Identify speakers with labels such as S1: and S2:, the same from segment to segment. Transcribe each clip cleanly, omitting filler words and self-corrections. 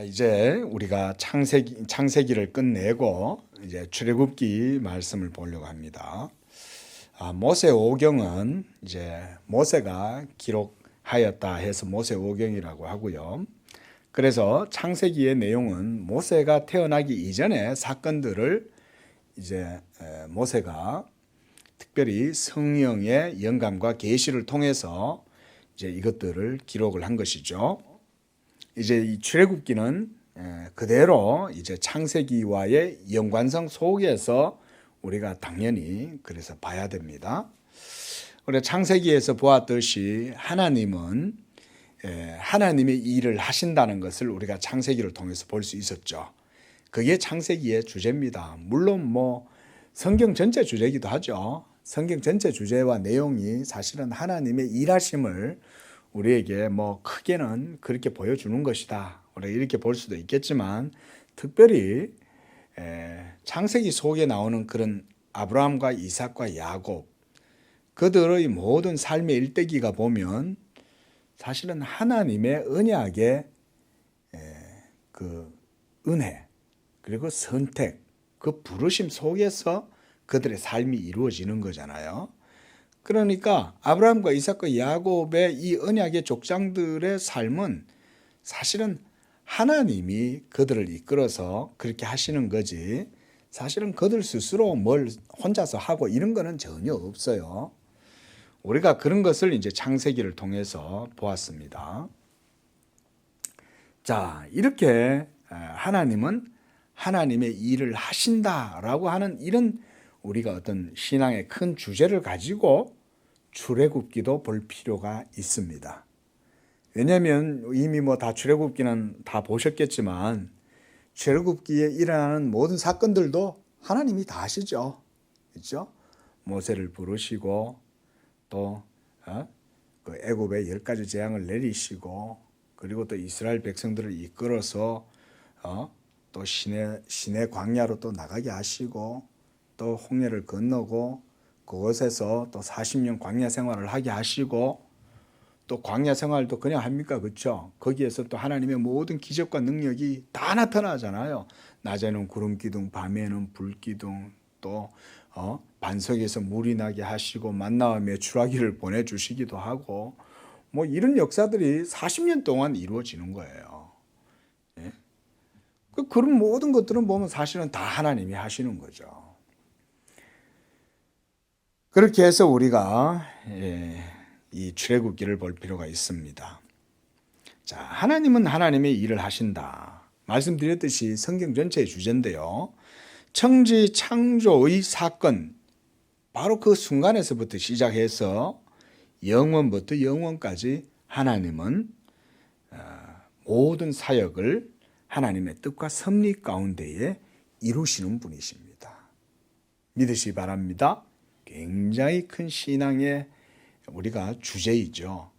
S1: 이제 우리가 창세기를 끝내고 이제 출애굽기 말씀을 보려고 합니다. 모세 오경은 이제 모세가 기록하였다 해서 모세 오경이라고 하고요. 그래서 창세기의 내용은 모세가 태어나기 이전의 사건들을 이제 모세가 특별히 성령의 영감과 계시를 통해서 이제 이것들을 기록을 한 것이죠. 이제 이 출애굽기는 그대로 이제 창세기와의 연관성 속에서 우리가 당연히 그래서 봐야 됩니다. 우리 창세기에서 보았듯이 하나님은 하나님의 일을 하신다는 것을 우리가 창세기를 통해서 볼 수 있었죠. 그게 창세기의 주제입니다. 물론 뭐 성경 전체 주제이기도 하죠. 성경 전체 주제와 내용이 사실은 하나님의 일하심을 우리에게 뭐 크게는 그렇게 보여주는 것이다. 우리가 이렇게 볼 수도 있겠지만 특별히 창세기 속에 나오는 그런 아브라함과 이삭과 야곱 그들의 모든 삶의 일대기가 보면 사실은 하나님의 언약의 그 은혜 그리고 선택 그 부르심 속에서 그들의 삶이 이루어지는 거잖아요. 그러니까 아브라함과 이삭과 야곱의 이 언약의 족장들의 삶은 사실은 하나님이 그들을 이끌어서 그렇게 하시는 거지 사실은 그들 스스로 뭘 혼자서 하고 이런 거는 전혀 없어요. 우리가 그런 것을 이제 창세기를 통해서 보았습니다. 자, 이렇게 하나님은 하나님의 일을 하신다라고 하는 이런 우리가 어떤 신앙의 큰 주제를 가지고 출애굽기도 볼 필요가 있습니다. 왜냐하면 이미 뭐 다 출애굽기는 다 보셨겠지만 출애굽기에 일어나는 모든 사건들도 하나님이 다 하시죠. 그렇죠? 모세를 부르시고 또 그 애굽의 10가지 재앙을 내리시고 그리고 또 이스라엘 백성들을 이끌어서 또 시내 광야로 또 나가게 하시고 또 홍해를 건너고 그곳에서 또 40년 광야 생활을 하게 하시고 또 광야 생활도 그냥 합니까? 그렇죠? 거기에서 또 하나님의 모든 기적과 능력이 다 나타나잖아요. 낮에는 구름 기둥, 밤에는 불 기둥, 또 반석에서 물이 나게 하시고 만나와 메추라기를 보내주시기도 하고 뭐 이런 역사들이 40년 동안 이루어지는 거예요. 예? 그런 모든 것들은 보면 사실은 다 하나님이 하시는 거죠. 그렇게 해서 우리가 이 출애굽기를 볼 필요가 있습니다. 자, 하나님은 하나님의 일을 하신다. 말씀드렸듯이 성경 전체의 주제인데요. 천지 창조의 사건, 바로 그 순간에서부터 시작해서 영원부터 영원까지 하나님은 모든 사역을 하나님의 뜻과 섭리 가운데에 이루시는 분이십니다. 믿으시기 바랍니다. 굉장히 큰 신앙의 우리가 주제이죠.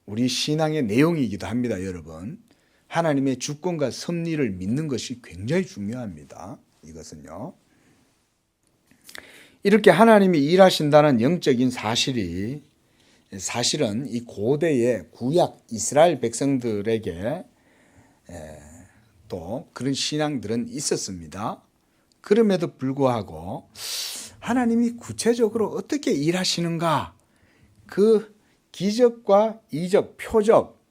S1: 우리 신앙의 내용이기도 합니다, 여러분. 하나님의 주권과 섭리를 믿는 것이 굉장히 중요합니다. 이것은요. 이렇게 하나님이 일하신다는 영적인 사실은 이 고대의 구약 이스라엘 백성들에게 또 그런 신앙들은 있었습니다. 그럼에도 불구하고 하나님이 구체적으로 어떻게 일하시는가 그 기적과 이적, 표적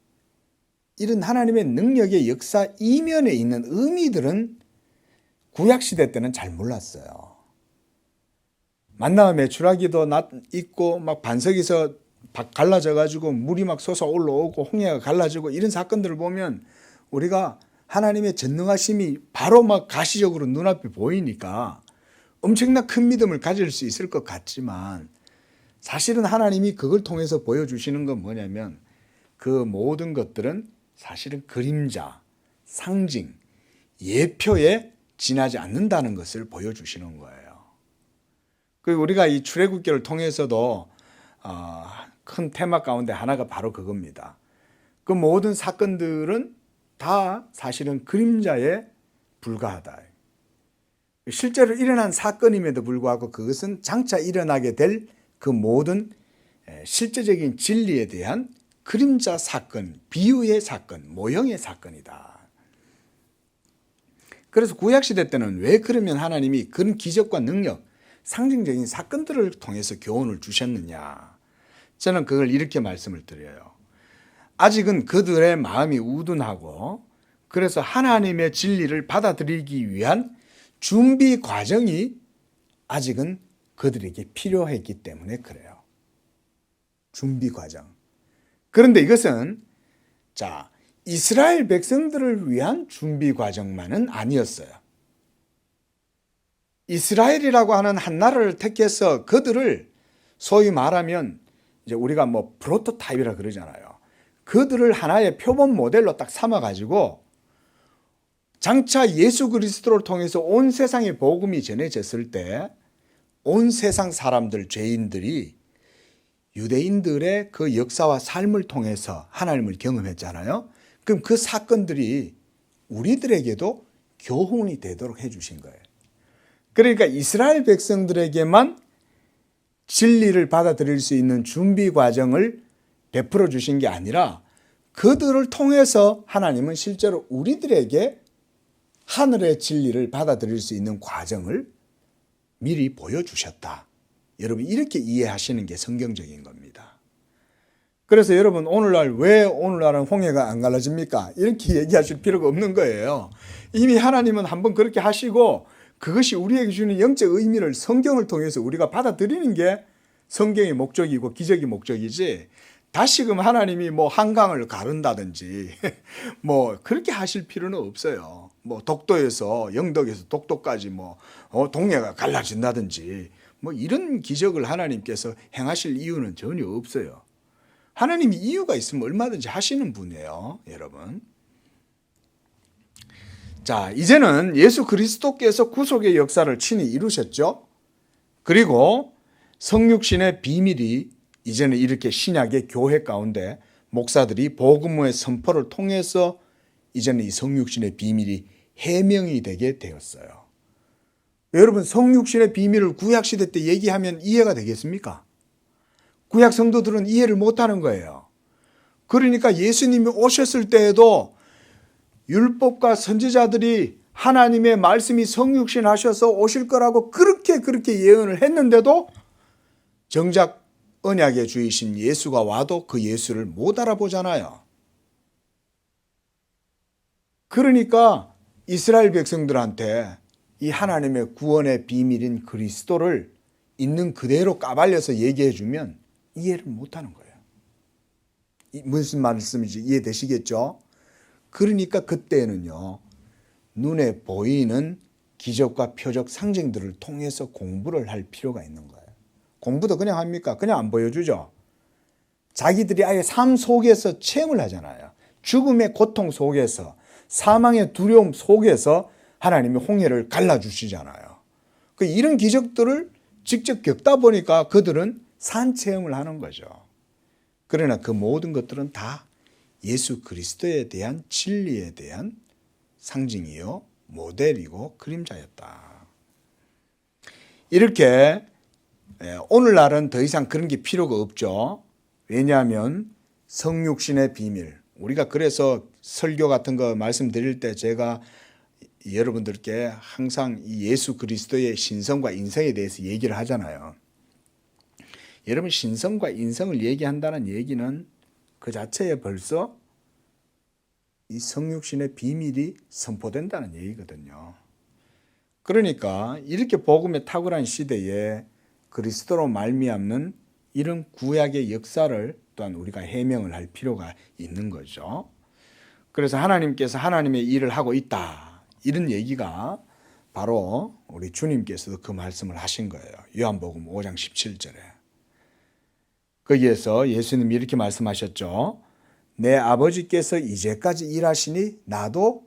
S1: 이런 하나님의 능력의 역사 이면에 있는 의미들은 구약시대 때는 잘 몰랐어요. 만나와 메추라기도 있고 막 반석에서 갈라져 가지고 물이 막 솟아 올라오고 홍해가 갈라지고 이런 사건들을 보면 우리가 하나님의 전능하심이 바로 막 가시적으로 눈앞에 보이니까 엄청난 큰 믿음을 가질 수 있을 것 같지만 사실은 하나님이 그걸 통해서 보여주시는 건 뭐냐면 그 모든 것들은 사실은 그림자, 상징, 예표에 지나지 않는다는 것을 보여주시는 거예요. 그리고 우리가 이 출애굽기를 통해서도 큰 테마 가운데 하나가 바로 그겁니다. 그 모든 사건들은 다 사실은 그림자에 불과하다. 실제로 일어난 사건임에도 불구하고 그것은 장차 일어나게 될 그 모든 실제적인 진리에 대한 그림자 사건, 비유의 사건, 모형의 사건이다. 그래서 구약시대 때는 왜 그러면 하나님이 그런 기적과 능력, 상징적인 사건들을 통해서 교훈을 주셨느냐. 저는 그걸 이렇게 말씀을 드려요. 아직은 그들의 마음이 우둔하고 그래서 하나님의 진리를 받아들이기 위한 준비 과정이 아직은 그들에게 필요했기 때문에 그래요. 준비 과정. 그런데 이것은 이스라엘 백성들을 위한 준비 과정만은 아니었어요. 이스라엘이라고 하는 한 나라를 택해서 그들을 소위 말하면 이제 우리가 프로토타입이라 그러잖아요. 그들을 하나의 표본 모델로 딱 삼아가지고 장차 예수 그리스도를 통해서 온 세상에 복음이 전해졌을 때 온 세상 사람들, 죄인들이 유대인들의 그 역사와 삶을 통해서 하나님을 경험했잖아요. 그럼 그 사건들이 우리들에게도 교훈이 되도록 해주신 거예요. 그러니까 이스라엘 백성들에게만 진리를 받아들일 수 있는 준비 과정을 베풀어 주신 게 아니라 그들을 통해서 하나님은 실제로 우리들에게 하늘의 진리를 받아들일 수 있는 과정을 미리 보여주셨다. 여러분 이렇게 이해하시는 게 성경적인 겁니다. 그래서 여러분 왜 오늘날은 홍해가 안 갈라집니까? 이렇게 얘기하실 필요가 없는 거예요. 이미 하나님은 한번 그렇게 하시고 그것이 우리에게 주는 영적 의미를 성경을 통해서 우리가 받아들이는 게 성경의 목적이고 기적의 목적이지, 다시금 하나님이 한강을 가른다든지 그렇게 하실 필요는 없어요. 독도에서 영덕에서 독도까지 동해가 갈라진다든지 이런 기적을 하나님께서 행하실 이유는 전혀 없어요. 하나님이 이유가 있으면 얼마든지 하시는 분이에요, 여러분. 이제는 예수 그리스도께서 구속의 역사를 친히 이루셨죠. 그리고 성육신의 비밀이 이제는 이렇게 신약의 교회 가운데 목사들이 복음의 선포를 통해서 이제는 이 성육신의 비밀이 해명이 되게 되었어요. 여러분 성육신의 비밀을 구약시대 때 얘기하면 이해가 되겠습니까? 구약 성도들은 이해를 못하는 거예요. 그러니까 예수님이 오셨을 때에도 율법과 선지자들이 하나님의 말씀이 성육신 하셔서 오실 거라고 그렇게 예언을 했는데도 정작 언약의 주이신 예수가 와도 그 예수를 못 알아보잖아요. 그러니까 이스라엘 백성들한테 이 하나님의 구원의 비밀인 그리스도를 있는 그대로 까발려서 얘기해 주면 이해를 못하는 거예요. 무슨 말씀인지 이해되시겠죠? 그러니까 그때는요, 눈에 보이는 기적과 표적 상징들을 통해서 공부를 할 필요가 있는 거예요. 공부도 그냥 합니까? 그냥 안 보여주죠. 자기들이 아예 삶 속에서 체험을 하잖아요. 죽음의 고통 속에서, 사망의 두려움 속에서 하나님이 홍해를 갈라주시잖아요. 이런 기적들을 직접 겪다 보니까 그들은 산 체험을 하는 거죠. 그러나 그 모든 것들은 다 예수 그리스도에 대한 진리에 대한 상징이요, 모델이고 그림자였다. 이렇게 오늘날은 더 이상 그런 게 필요가 없죠. 왜냐하면 성육신의 비밀, 우리가 그래서 설교 같은 거 말씀드릴 때 제가 여러분들께 항상 이 예수 그리스도의 신성과 인성에 대해서 얘기를 하잖아요. 여러분 신성과 인성을 얘기한다는 얘기는 그 자체에 벌써 이 성육신의 비밀이 선포된다는 얘기거든요. 그러니까 이렇게 복음에 탁월한 시대에 그리스도로 말미암는 이런 구약의 역사를 또한 우리가 해명을 할 필요가 있는 거죠. 그래서 하나님께서 하나님의 일을 하고 있다, 이런 얘기가 바로 우리 주님께서도 그 말씀을 하신 거예요. 요한복음 5장 17절에. 거기에서 예수님이 이렇게 말씀하셨죠. 내 아버지께서 이제까지 일하시니 나도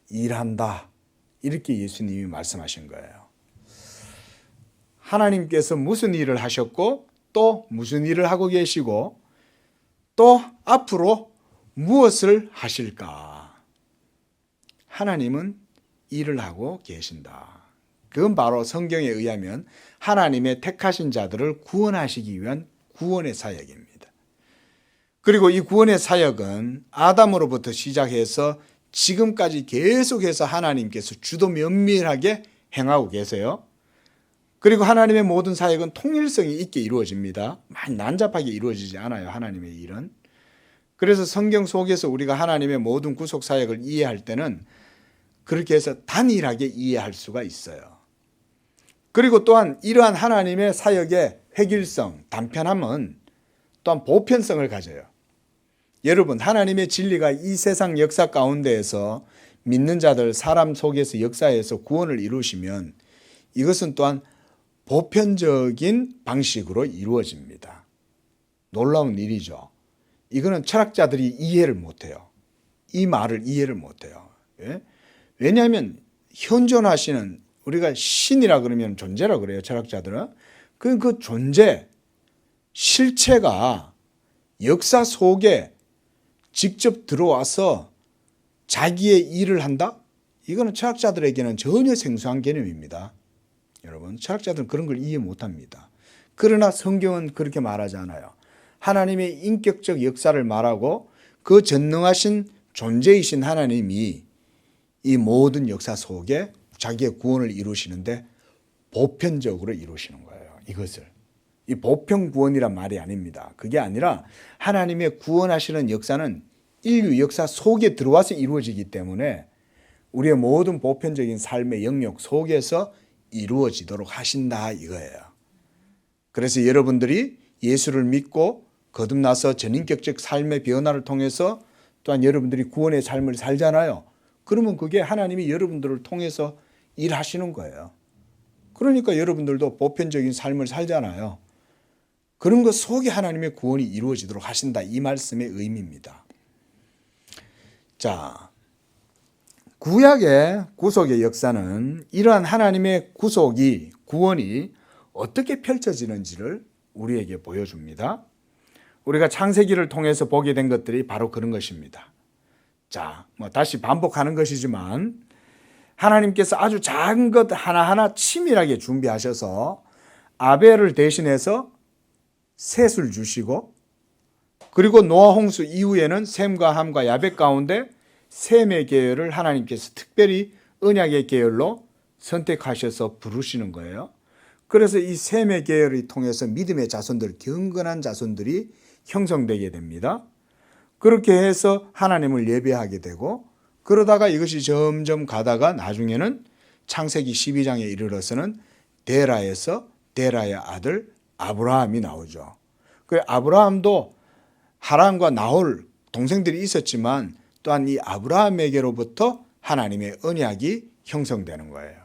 S1: 일한다. 이렇게 예수님이 말씀하신 거예요. 하나님께서 무슨 일을 하셨고 또 무슨 일을 하고 계시고 또 앞으로 무엇을 하실까? 하나님은 일을 하고 계신다. 그건 바로 성경에 의하면 하나님의 택하신 자들을 구원하시기 위한 구원의 사역입니다. 그리고 이 구원의 사역은 아담으로부터 시작해서 지금까지 계속해서 하나님께서 주도 면밀하게 행하고 계세요. 그리고 하나님의 모든 사역은 통일성이 있게 이루어집니다. 많이 난잡하게 이루어지지 않아요, 하나님의 일은. 그래서 성경 속에서 우리가 하나님의 모든 구속 사역을 이해할 때는 그렇게 해서 단일하게 이해할 수가 있어요. 그리고 또한 이러한 하나님의 사역의 획일성, 단편함은 또한 보편성을 가져요. 여러분, 하나님의 진리가 이 세상 역사 가운데에서 믿는 자들, 사람 속에서 역사에서 구원을 이루시면 이것은 또한 보편적인 방식으로 이루어집니다. 놀라운 일이죠. 이거는 철학자들이 이해를 못해요. 이 말을 이해를 못해요. 예? 왜냐하면 현존하시는, 우리가 신이라 그러면 존재라 그래요, 철학자들은. 그 존재, 실체가 역사 속에 직접 들어와서 자기의 일을 한다? 이거는 철학자들에게는 전혀 생소한 개념입니다. 여러분, 철학자들은 그런 걸 이해 못합니다. 그러나 성경은 그렇게 말하지 않아요. 하나님의 인격적 역사를 말하고 그 전능하신 존재이신 하나님이 이 모든 역사 속에 자기의 구원을 이루시는데 보편적으로 이루시는 거예요. 이것을. 이 보편 구원이란 말이 아닙니다. 그게 아니라 하나님의 구원하시는 역사는 인류 역사 속에 들어와서 이루어지기 때문에 우리의 모든 보편적인 삶의 영역 속에서 이루어지도록 하신다 이거예요. 그래서 여러분들이 예수를 믿고 거듭나서 전인격적 삶의 변화를 통해서 또한 여러분들이 구원의 삶을 살잖아요. 그러면 그게 하나님이 여러분들을 통해서 일하시는 거예요. 그러니까 여러분들도 보편적인 삶을 살잖아요. 그런 것 속에 하나님의 구원이 이루어지도록 하신다. 이 말씀의 의미입니다. 자, 구약의 구속의 역사는 이러한 하나님의 구원이 어떻게 펼쳐지는지를 우리에게 보여줍니다. 우리가 창세기를 통해서 보게 된 것들이 바로 그런 것입니다. 자, 다시 반복하는 것이지만 하나님께서 아주 작은 것 하나하나 치밀하게 준비하셔서 아벨을 대신해서 셋을 주시고, 그리고 노아 홍수 이후에는 셈과 함과 야벳 가운데 셈의 계열을 하나님께서 특별히 언약의 계열로 선택하셔서 부르시는 거예요. 그래서 이 셈의 계열을 통해서 믿음의 자손들, 경건한 자손들이 형성되게 됩니다. 그렇게 해서 하나님을 예배하게 되고, 그러다가 이것이 점점 가다가 나중에는 창세기 12장에 이르러서는 데라에서 데라의 아들 아브라함이 나오죠. 그 아브라함도 하란과 나홀 동생들이 있었지만 또한 이 아브라함에게로부터 하나님의 언약이 형성되는 거예요.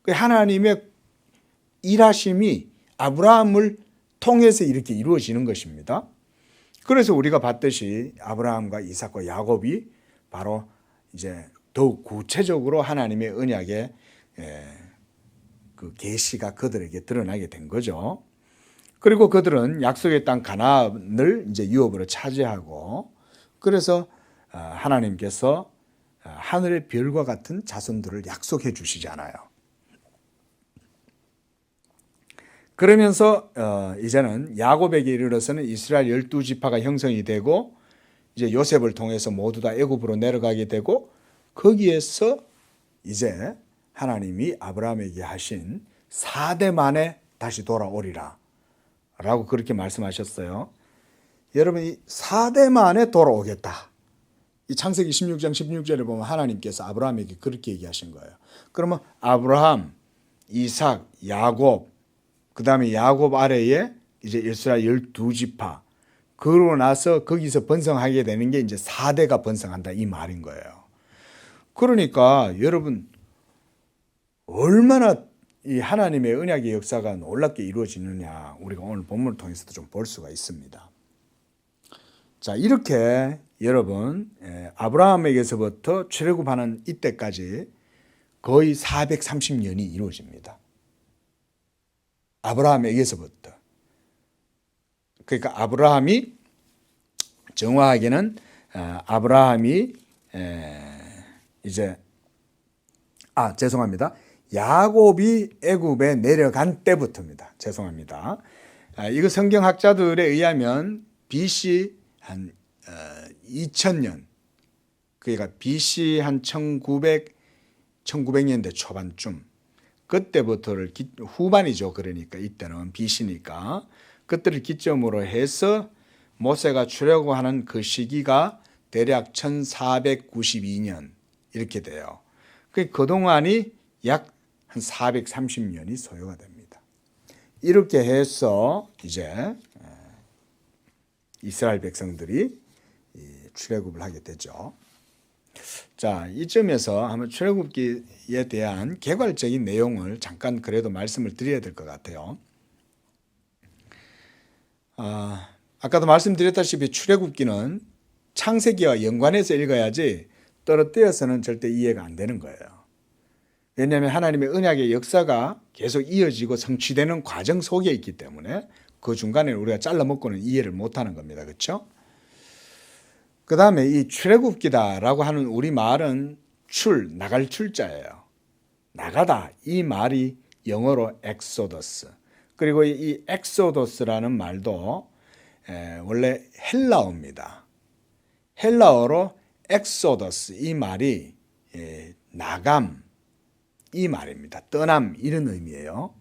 S1: 그 하나님의 일하심이 아브라함을 통해서 이렇게 이루어지는 것입니다. 그래서 우리가 봤듯이 아브라함과 이삭과 야곱이 바로 이제 더욱 구체적으로 하나님의 언약의 그 계시가 그들에게 드러나게 된 거죠. 그리고 그들은 약속의 땅 가나안을 이제 유업으로 차지하고, 그래서 하나님께서 하늘의 별과 같은 자손들을 약속해 주시잖아요. 그러면서 이제는 야곱에게 이르러서는 이스라엘 12지파가 형성이 되고, 이제 요셉을 통해서 모두 다 애굽으로 내려가게 되고, 거기에서 이제 하나님이 아브라함에게 하신 4대 만에 다시 돌아오리라 라고 그렇게 말씀하셨어요. 여러분, 이 4대 만에 돌아오겠다. 이 창세기 16장 16절에 보면 하나님께서 아브라함에게 그렇게 얘기하신 거예요. 그러면 아브라함, 이삭, 야곱, 그 다음에 야곱 아래에 이제 이스라엘 12지파, 그러고 나서 거기서 번성하게 되는 게 이제 4대가 번성한다 이 말인 거예요. 그러니까 여러분, 얼마나 이 하나님의 언약의 역사가 놀랍게 이루어지느냐, 우리가 오늘 본문을 통해서도 좀 볼 수가 있습니다. 자, 이렇게 여러분, 아브라함에게서부터 출애굽하는 이때까지 거의 430년이 이루어집니다. 아브라함에게서부터. 그러니까 아브라함이 정확하게는 아브라함이 이제 죄송합니다. 야곱이 애굽에 내려간 때부터입니다. 죄송합니다. 이거 성경학자들에 의하면 BC 한 2000년, 그러니까 BC 한 1900년대 초반쯤 그때부터를 후반이죠. 그러니까 이때는 BC니까 그때를 기점으로 해서 모세가 출애굽하는 그 시기가 대략 1492년 이렇게 돼요. 그동안이 약 한 430년이 소요가 됩니다. 이렇게 해서 이제 이스라엘 백성들이 출애굽을 하게 되죠. 자, 이쯤에서 한번 출애굽기에 대한 개괄적인 내용을 잠깐 그래도 말씀을 드려야 될 것 같아요. 아까도 말씀드렸다시피 출애굽기는 창세기와 연관해서 읽어야지 떨어뜨려서는 절대 이해가 안 되는 거예요. 왜냐하면 하나님의 언약의 역사가 계속 이어지고 성취되는 과정 속에 있기 때문에 그 중간에 우리가 잘라먹고는 이해를 못하는 겁니다. 그렇죠? 그 다음에 이 출애굽기다라고 하는 우리 말은 나갈 출자예요. 나가다 이 말이 영어로 엑소더스. 그리고 이 엑소더스라는 말도 원래 헬라어입니다. 헬라어로 엑소더스 이 말이 나감 이 말입니다. 떠남 이런 의미예요.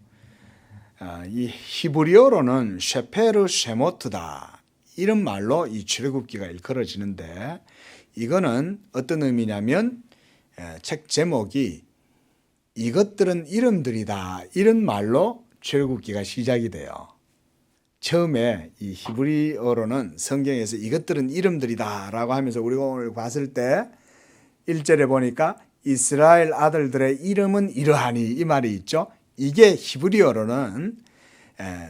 S1: 이 히브리어로는 셰페르 쉐모트다 이런 말로 이 출애굽기가 일컬어지는데 이거는 어떤 의미냐면 책 제목이 이것들은 이름들이다 이런 말로 출애굽기가 시작이 돼요. 처음에 이 히브리어로는 성경에서 이것들은 이름들이다 라고 하면서 우리가 오늘 봤을 때 1절에 보니까 이스라엘 아들들의 이름은 이러하니 이 말이 있죠. 이게 히브리어로는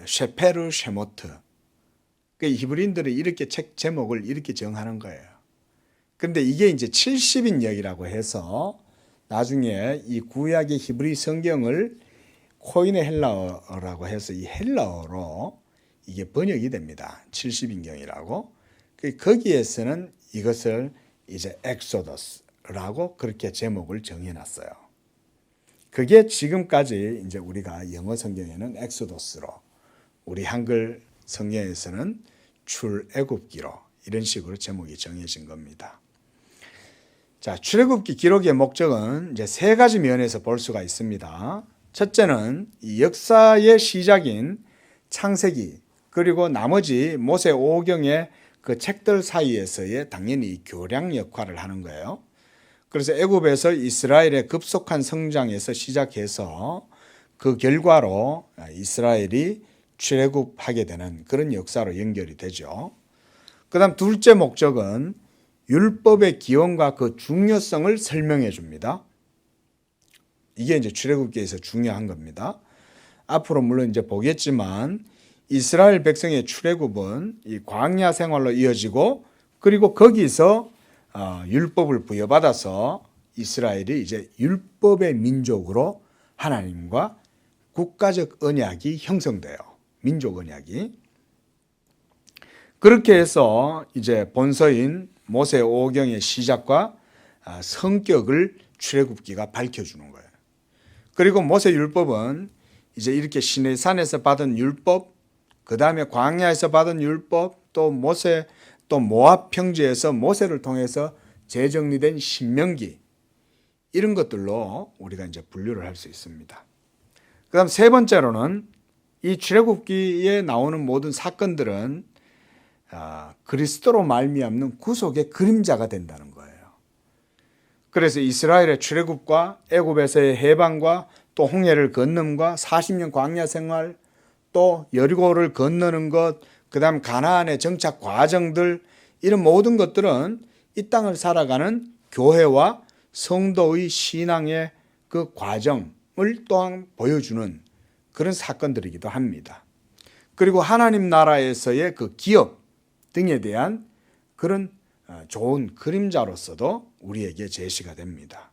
S1: 셰페르 쉐모트. 히브리인들이 이렇게 책 제목을 이렇게 정하는 거예요. 그런데 이게 이제 70인역이라고 해서 나중에 이 구약의 히브리 성경을 코인의 헬라어라고 해서 이 헬라어로 이게 번역이 됩니다. 70인경이라고. 거기에서는 이것을 이제 엑소더스라고 그렇게 제목을 정해놨어요. 그게 지금까지 이제 우리가 영어 성경에는 엑소더스로, 우리 한글 성경에서는 출애굽기로 이런 식으로 제목이 정해진 겁니다. 자, 출애굽기 기록의 목적은 이제 세 가지 면에서 볼 수가 있습니다. 첫째는 이 역사의 시작인 창세기 그리고 나머지 모세 오경의 그 책들 사이에서의 당연히 교량 역할을 하는 거예요. 그래서 애굽에서 이스라엘의 급속한 성장에서 시작해서 그 결과로 이스라엘이 출애굽하게 되는 그런 역사로 연결이 되죠. 그다음 둘째 목적은 율법의 기원과 그 중요성을 설명해 줍니다. 이게 이제 출애굽기에서 중요한 겁니다. 앞으로 물론 이제 보겠지만 이스라엘 백성의 출애굽은 이 광야 생활로 이어지고 그리고 거기서 율법을 부여받아서 이스라엘이 이제 율법의 민족으로 하나님과 국가적 언약이 형성돼요. 민족 언약이. 그렇게 해서 이제 본서인 모세 오경의 시작과 성격을 출애굽기가 밝혀주는 거예요. 그리고 모세 율법은 이제 이렇게 시내산에서 받은 율법, 그 다음에 광야에서 받은 율법, 또 모압 평지에서 모세를 통해서 재정리된 신명기 이런 것들로 우리가 이제 분류를 할 수 있습니다. 그다음 세 번째로는 이 출애굽기에 나오는 모든 사건들은 그리스도로 말미암는 구속의 그림자가 된다는 거예요. 그래서 이스라엘의 출애굽과 애굽에서의 해방과 또 홍해를 건nom과 40년 광야 생활 또 여리고를 건너는 것, 그다음 가나안의 정착 과정들 이런 모든 것들은 이 땅을 살아가는 교회와 성도의 신앙의 그 과정을 또한 보여주는 그런 사건들이기도 합니다. 그리고 하나님 나라에서의 그 기업 등에 대한 그런 좋은 그림자로서도 우리에게 제시가 됩니다.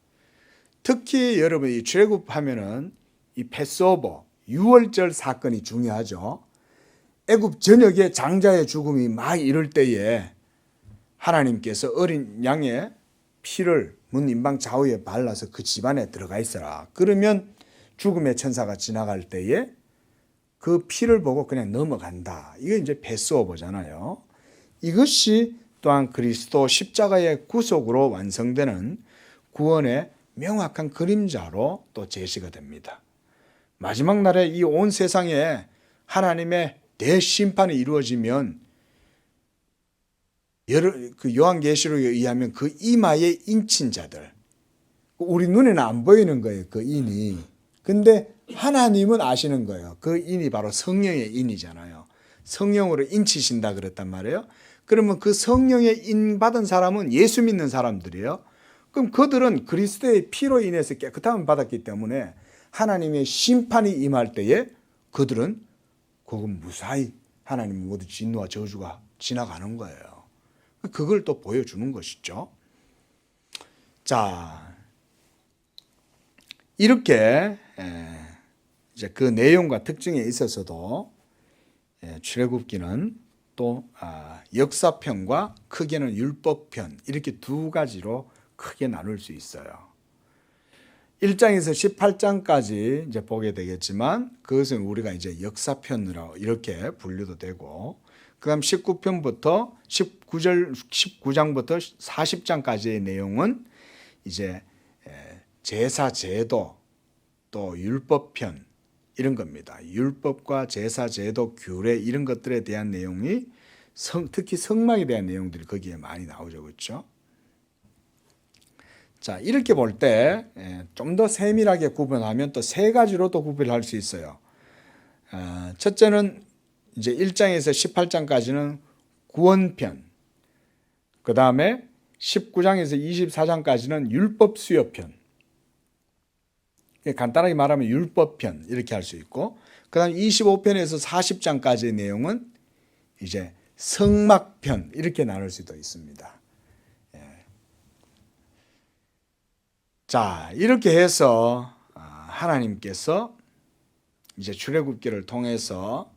S1: 특히 여러분 이 출애굽하면은 이 패스오버 유월절 사건이 중요하죠. 애굽 전역에 장자의 죽음이 막 이럴 때에 하나님께서 어린 양의 피를 문 인방 좌우에 발라서 그 집안에 들어가 있어라. 그러면 죽음의 천사가 지나갈 때에 그 피를 보고 그냥 넘어간다. 이게 이제 패스오버잖아요. 이것이 또한 그리스도 십자가의 구속으로 완성되는 구원의 명확한 그림자로 또 제시가 됩니다. 마지막 날에 이 온 세상에 하나님의 대심판이 이루어지면 그 요한계시록에 의하면 그 이마에 인친 자들, 우리 눈에는 안 보이는 거예요. 그 인이. 근데 하나님은 아시는 거예요. 그 인이 바로 성령의 인이잖아요. 성령으로 인치신다 그랬단 말이에요. 그러면 그 성령의 인 받은 사람은 예수 믿는 사람들이에요. 그럼 그들은 그리스도의 피로 인해서 깨끗함을 받았기 때문에 하나님의 심판이 임할 때에 그들은 그건 무사히 하나님 모두 진노와 저주가 지나가는 거예요. 그걸 또 보여주는 것이죠. 자, 이렇게 이제 그 내용과 특징에 있어서도 출애굽기는 또 역사편과 크게는 율법편 이렇게 두 가지로 크게 나눌 수 있어요. 1장에서 18장까지 이제 보게 되겠지만 그것은 우리가 이제 역사편으로 이렇게 분류도 되고 그다음 19장부터 40장까지의 내용은 이제 제사 제도 또 율법편 이런 겁니다. 율법과 제사 제도 규례 이런 것들에 대한 내용이 특히 성막에 대한 내용들이 거기에 많이 나오죠. 그렇죠? 자, 이렇게 볼 때 좀 더 세밀하게 구분하면 또 세 가지로 또 구별할 수 있어요. 첫째는 이제 1장에서 18장까지는 구원편, 그 다음에 19장에서 24장까지는 율법 수여편, 간단하게 말하면 율법편 이렇게 할 수 있고, 그 다음 25편에서 40장까지의 내용은 이제 성막편 이렇게 나눌 수도 있습니다. 자, 이렇게 해서 하나님께서 이제 출애굽기를 통해서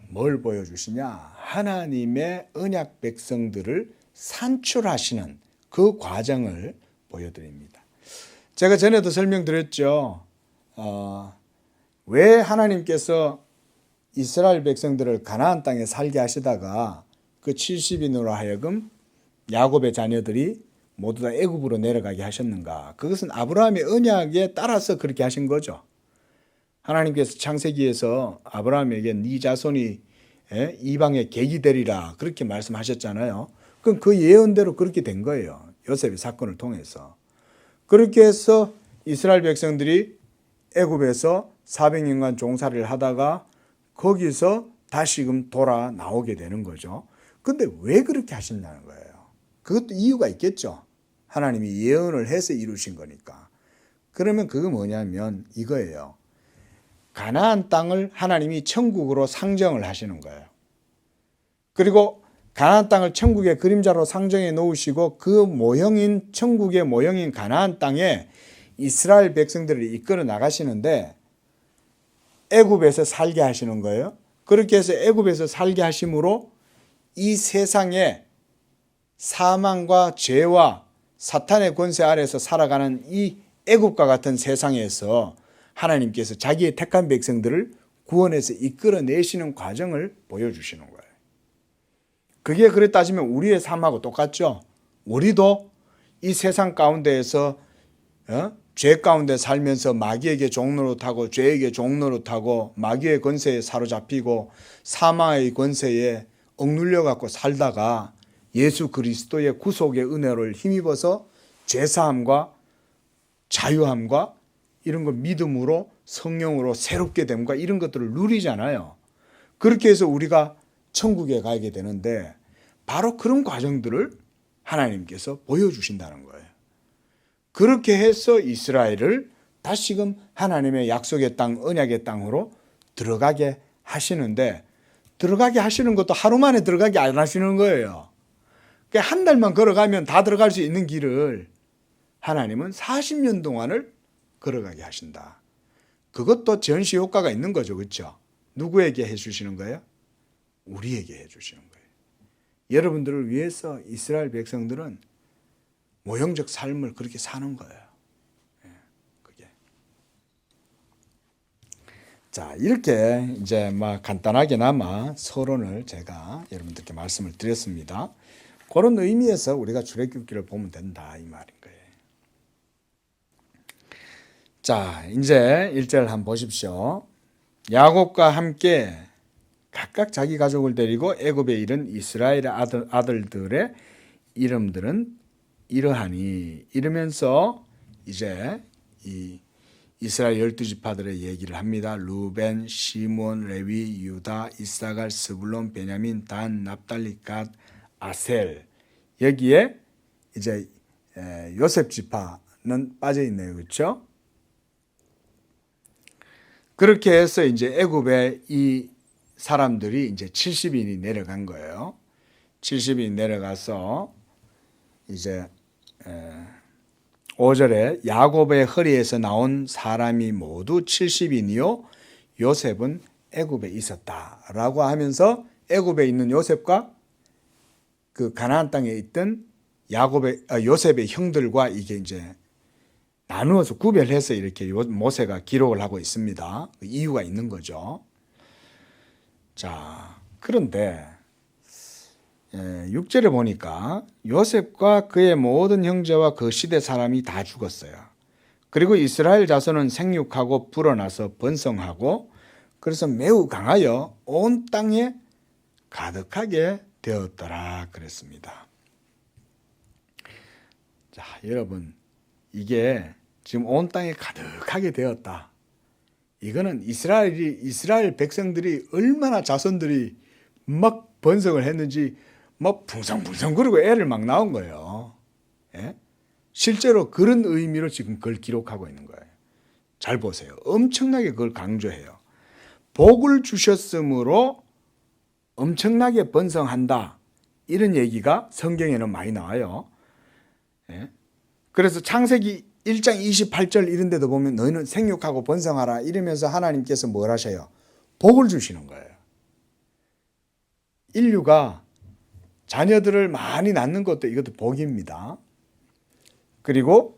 S1: 뭘 보여주시냐? 하나님의 언약 백성들을 산출하시는 그 과정을 보여드립니다. 제가 전에도 설명드렸죠. 왜 하나님께서 이스라엘 백성들을 가나안 땅에 살게 하시다가 그 70인으로 하여금 야곱의 자녀들이 모두 다 애굽으로 내려가게 하셨는가? 그것은 아브라함의 언약에 따라서 그렇게 하신 거죠. 하나님께서 창세기에서 아브라함에게 네 자손이 이방의 객이 되리라 그렇게 말씀하셨잖아요. 그럼 그 예언대로 그렇게 된 거예요. 요셉의 사건을 통해서. 그렇게 해서 이스라엘 백성들이 애굽에서 400년간 종살이를 하다가 거기서 다시금 돌아 나오게 되는 거죠. 근데 왜 그렇게 하신다는 거예요? 그것도 이유가 있겠죠. 하나님이 예언을 해서 이루신 거니까. 그러면 그거 뭐냐면 이거예요. 가나안 땅을 하나님이 천국으로 상정을 하시는 거예요. 그리고 가나안 땅을 천국의 그림자로 상정해 놓으시고 그 모형인 천국의 모형인 가나안 땅에 이스라엘 백성들을 이끌어 나가시는데 애굽에서 살게 하시는 거예요. 그렇게 해서 애굽에서 살게 하심으로 이 세상에 사망과 죄와 사탄의 권세 아래에서 살아가는 이 애굽과 같은 세상에서 하나님께서 자기의 택한 백성들을 구원해서 이끌어내시는 과정을 보여주시는 거예요. 그게 그래 따지면 우리의 삶하고 똑같죠. 우리도 이 세상 가운데에서 죄 가운데 살면서 마귀에게 종노릇하고 죄에게 종노릇하고 마귀의 권세에 사로잡히고 사망의 권세에 억눌려 갖고 살다가 예수 그리스도의 구속의 은혜를 힘입어서 죄사함과 자유함과 이런 거 믿음으로 성령으로 새롭게 됨과 이런 것들을 누리잖아요. 그렇게 해서 우리가 천국에 가게 되는데 바로 그런 과정들을 하나님께서 보여주신다는 거예요. 그렇게 해서 이스라엘을 다시금 하나님의 약속의 땅, 언약의 땅으로 들어가게 하시는데 들어가게 하시는 것도 하루 만에 들어가게 안 하시는 거예요. 한 달만 걸어가면 다 들어갈 수 있는 길을 하나님은 40년 동안을 걸어가게 하신다. 그것도 전시 효과가 있는 거죠. 그렇죠? 누구에게 해주시는 거예요? 우리에게 해주시는 거예요. 여러분들을 위해서 이스라엘 백성들은 모형적 삶을 그렇게 사는 거예요. 그게. 자, 이렇게 이제 막 간단하게나마 서론을 제가 여러분들께 말씀을 드렸습니다. 그런 의미에서 우리가 출애굽기를 보면 된다 이 말인 거예요. 자, 이제 1절 한번 보십시오. 야곱과 함께 각각 자기 가족을 데리고 애굽에 이른 이스라엘의 아들들의 이름들은 이러하니, 이러면서 이제 이 이스라엘 12지파들의 얘기를 합니다. 루벤, 시몬, 레위, 유다, 이사갈, 스불론, 베냐민, 단, 납달리, 갓, 아셀. 여기에 이제 요셉 지파는 빠져 있네요. 그렇죠? 그렇게 해서 이제 애굽에 이 사람들이 이제 70인이 내려간 거예요. 70인이 내려가서 이제 5절에 야곱의 허리에서 나온 사람이 모두 70인이요 요셉은 애굽에 있었다라고 하면서 애굽에 있는 요셉과 그 가나안 땅에 있던 요셉의 형들과 이게 이제 나누어서 구별해서 이렇게 모세가 기록을 하고 있습니다. 이유가 있는 거죠. 자, 그런데 6절에 보니까 요셉과 그의 모든 형제와 그 시대 사람이 다 죽었어요. 그리고 이스라엘 자손은 생육하고 불어나서 번성하고 그래서 매우 강하여 온 땅에 가득하게 되었더라 그랬습니다. 자, 여러분, 이게 지금 온 땅에 가득하게 되었다. 이거는 이스라엘 백성들이 얼마나 자손들이 막 번성을 했는지 막 풍성풍성거리고 애를 막 낳은 거예요. 예? 실제로 그런 의미로 지금 그걸 기록하고 있는 거예요. 잘 보세요. 엄청나게 그걸 강조해요. 복을 주셨으므로 엄청나게 번성한다. 이런 얘기가 성경에는 많이 나와요. 예? 그래서 창세기 1장 28절 이런 데도 보면 너희는 생육하고 번성하라 이러면서 하나님께서 뭘 하셔요? 복을 주시는 거예요. 인류가 자녀들을 많이 낳는 것도 이것도 복입니다. 그리고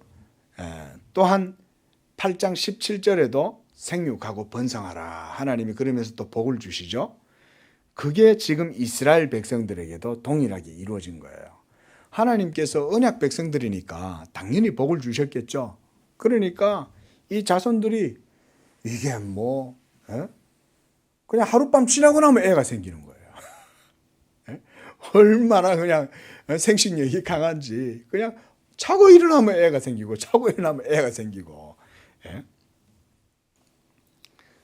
S1: 또한 8장 17절에도 생육하고 번성하라 하나님이 그러면서 또 복을 주시죠. 그게 지금 이스라엘 백성들에게도 동일하게 이루어진 거예요. 하나님께서 언약 백성들이니까 당연히 복을 주셨겠죠. 그러니까 이 자손들이 이게 뭐 그냥 하룻밤 지나고 나면 애가 생기는 거예요. 얼마나 그냥 생식력이 강한지 그냥 자고 일어나면 애가 생기고 자고 일어나면 애가 생기고.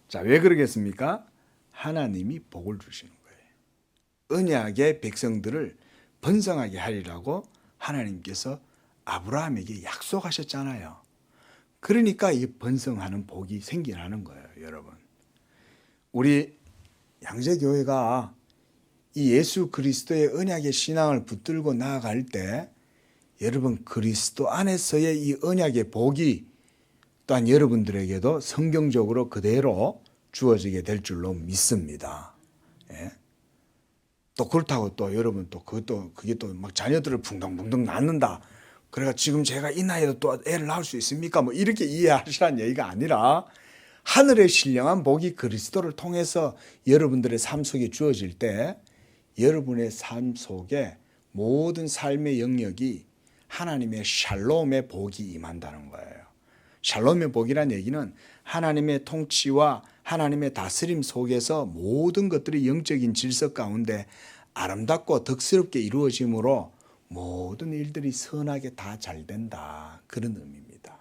S1: 자, 왜 그러겠습니까? 하나님이 복을 주시는 거예요. 언약의 백성들을 번성하게 하리라고 하나님께서 아브라함에게 약속하셨잖아요. 그러니까 이 번성하는 복이 생겨나는 거예요, 여러분. 우리 양재교회가 이 예수 그리스도의 언약의 신앙을 붙들고 나아갈 때 여러분 그리스도 안에서의 이 언약의 복이 또한 여러분들에게도 성경적으로 그대로 주어지게 될 줄로 믿습니다. 예? 또 그렇다고 또 여러분 또 그게 또 막 자녀들을 붕덩붕덩 낳는다. 그래가 지금 제가 이 나이에도 또 애를 낳을 수 있습니까? 뭐 이렇게 이해하시라는 얘기가 아니라 하늘의 신령한 복이 그리스도를 통해서 여러분들의 삶 속에 주어질 때 여러분의 삶 속에 모든 삶의 영역이 하나님의 샬롬의 복이 임한다는 거예요. 샬롬의 복이란 얘기는 하나님의 통치와 하나님의 다스림 속에서 모든 것들이 영적인 질서 가운데 아름답고 덕스럽게 이루어짐으로 모든 일들이 선하게 다 잘 된다. 그런 의미입니다.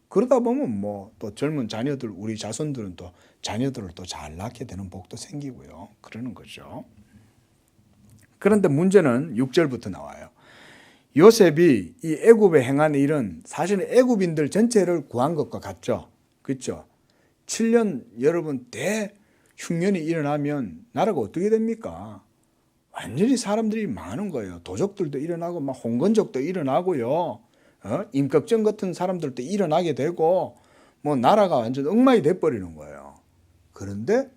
S1: 그러다 보면 뭐 또 젊은 자녀들, 우리 자손들은 또 자녀들을 또 잘 낳게 되는 복도 생기고요. 그러는 거죠. 그런데 문제는 6절부터 나와요. 요셉이 이 애굽에 행한 일은 사실은 애굽인들 전체를 구한 것과 같죠. 그렇죠? 7년 여러분 대흉년이 일어나면 나라가 어떻게 됩니까? 완전히 사람들이 많은 거예요. 도적들도 일어나고 막 홍건적도 일어나고요. 임꺽정 같은 사람들도 일어나게 되고 뭐 나라가 완전 엉망이 돼버리는 거예요. 그런데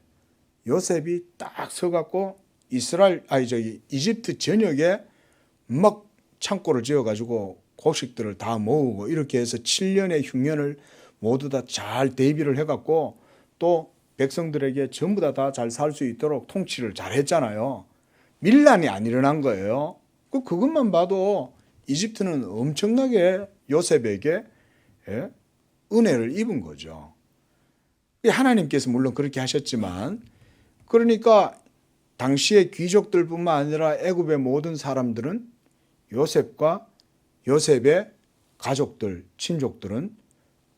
S1: 요셉이 딱 서갖고 이집트 전역에 막 창고를 지어가지고 곡식들을 다 모으고 이렇게 해서 7년의 흉년을 모두 다 잘 대비를 해갖고 또 백성들에게 전부 다 잘 살 수 있도록 통치를 잘 했잖아요. 밀란이 안 일어난 거예요. 그것만 봐도 이집트는 엄청나게 요셉에게 은혜를 입은 거죠. 하나님께서 물론 그렇게 하셨지만, 그러니까 당시의 귀족들뿐만 아니라 애굽의 모든 사람들은 요셉과 요셉의 가족들, 친족들은